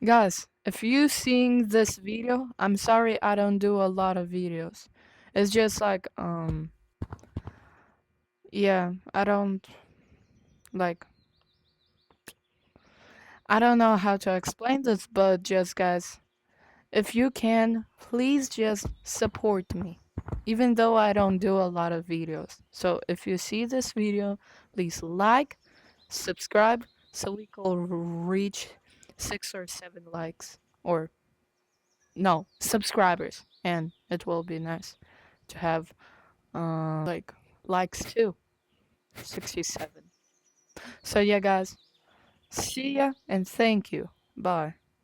Guys, if you seeing this video, I'm sorry I don't do a lot of videos. It's just like yeah, I don't like I don't know how to explain this, but just guys, if you can, please just support me. Even though I don't do a lot of videos. So if you see this video, please like, subscribe so we can reach 6 or 7 likes or no, subscribers, and it will be nice to have like likes too. 67. So yeah guys, see ya and thank you. Bye.